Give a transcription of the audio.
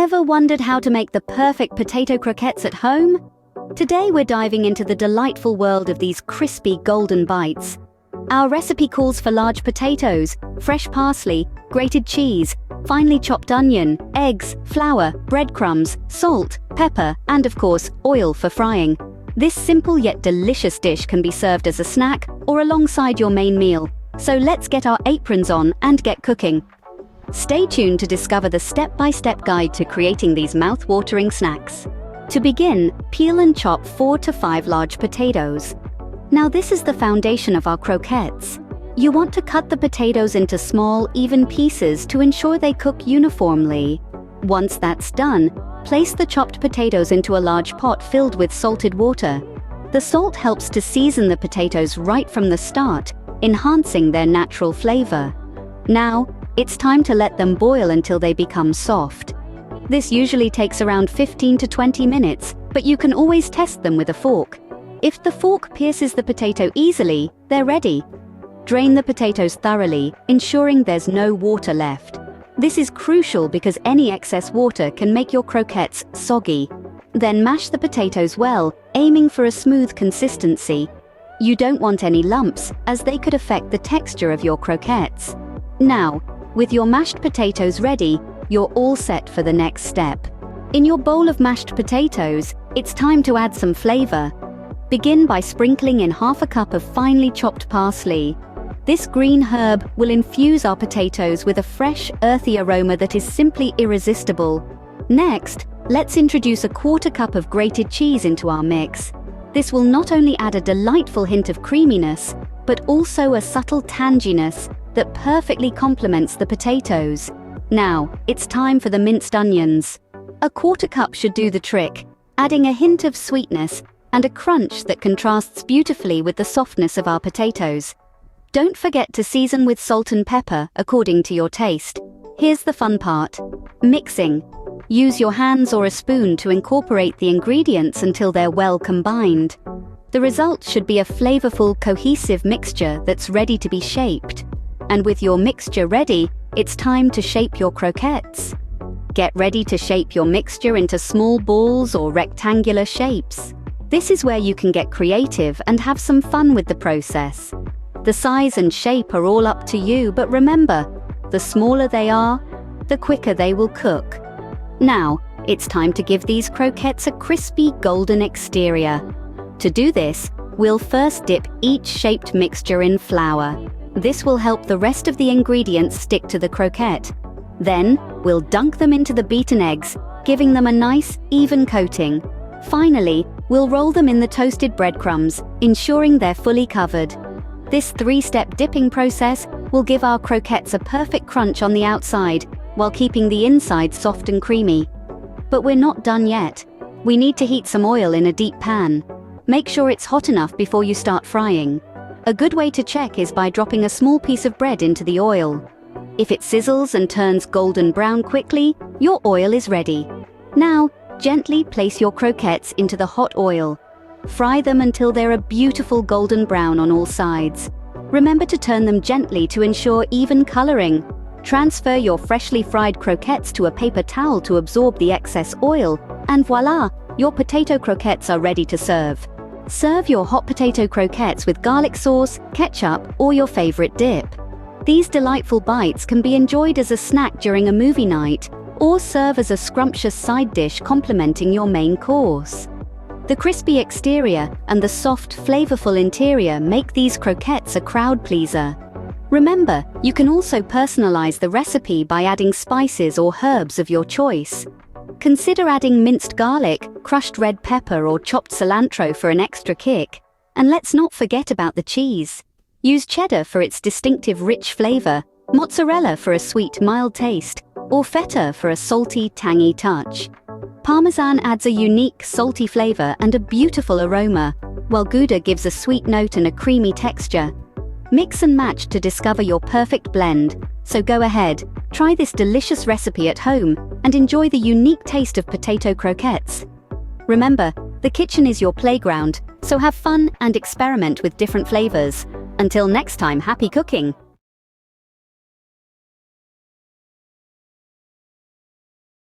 Ever wondered how to make the perfect potato croquettes at home? Today we're diving into the delightful world of these crispy golden bites. Our recipe calls for large potatoes, fresh parsley, grated cheese, finely chopped onion, eggs, flour, breadcrumbs, salt, pepper, and of course, oil for frying. This simple yet delicious dish can be served as a snack or alongside your main meal. So let's get our aprons on and get cooking. Stay tuned to discover the step-by-step guide to creating these mouth-watering snacks. To begin, peel and chop 4 to 5 large potatoes. Now this is the foundation of our croquettes. You want to cut the potatoes into small, even pieces to ensure they cook uniformly. Once that's done, place the chopped potatoes into a large pot filled with salted water. The salt helps to season the potatoes right from the start, enhancing their natural flavor. Now, it's time to let them boil until they become soft. This usually takes around 15 to 20 minutes, but you can always test them with a fork. If the fork pierces the potato easily, they're ready. Drain the potatoes thoroughly, ensuring there's no water left. This is crucial because any excess water can make your croquettes soggy. Then mash the potatoes well, aiming for a smooth consistency. You don't want any lumps, as they could affect the texture of your croquettes. Now, with your mashed potatoes ready, you're all set for the next step. In your bowl of mashed potatoes, it's time to add some flavor. Begin by sprinkling in half a cup of finely chopped parsley. This green herb will infuse our potatoes with a fresh, earthy aroma that is simply irresistible. Next, let's introduce a quarter cup of grated cheese into our mix. This will not only add a delightful hint of creaminess, but also a subtle tanginess that perfectly complements the potatoes. Now, it's time for the minced onions. A quarter cup should do the trick, adding a hint of sweetness and a crunch that contrasts beautifully with the softness of our potatoes. Don't forget to season with salt and pepper according to your taste. Here's the fun part: mixing. Use your hands or a spoon to incorporate the ingredients until they're well combined. The result should be a flavorful, cohesive mixture that's ready to be shaped. And with your mixture ready, it's time to shape your croquettes. Get ready to shape your mixture into small balls or rectangular shapes. This is where you can get creative and have some fun with the process. The size and shape are all up to you, but remember, the smaller they are, the quicker they will cook. Now, it's time to give these croquettes a crispy golden exterior. To do this, we'll first dip each shaped mixture in flour. This will help the rest of the ingredients stick to the croquette. Then, we'll dunk them into the beaten eggs, giving them a nice, even coating. Finally, we'll roll them in the toasted breadcrumbs, ensuring they're fully covered. This 3-step dipping process will give our croquettes a perfect crunch on the outside, while keeping the inside soft and creamy. But we're not done yet. We need to heat some oil in a deep pan. Make sure it's hot enough before you start frying. A good way to check is by dropping a small piece of bread into the oil. If it sizzles and turns golden brown quickly, your oil is ready. Now, gently place your croquettes into the hot oil. Fry them until they're a beautiful golden brown on all sides. Remember to turn them gently to ensure even coloring. Transfer your freshly fried croquettes to a paper towel to absorb the excess oil, and voila, your potato croquettes are ready to serve. Serve your hot potato croquettes with garlic sauce, ketchup, or your favorite dip. These delightful bites can be enjoyed as a snack during a movie night, or serve as a scrumptious side dish complementing your main course. The crispy exterior and the soft, flavorful interior make these croquettes a crowd pleaser. Remember, you can also personalize the recipe by adding spices or herbs of your choice. Consider adding minced garlic, crushed red pepper, or chopped cilantro for an extra kick. And let's not forget about the cheese. Use cheddar for its distinctive rich flavor, mozzarella for a sweet, mild taste, or feta for a salty, tangy touch. Parmesan adds a unique, salty flavor and a beautiful aroma, while Gouda gives a sweet note and a creamy texture. Mix and match to discover your perfect blend. So go ahead, try this delicious recipe at home and enjoy the unique taste of potato croquettes. Remember, the kitchen is your playground, so have fun and experiment with different flavors. Until next time, happy cooking!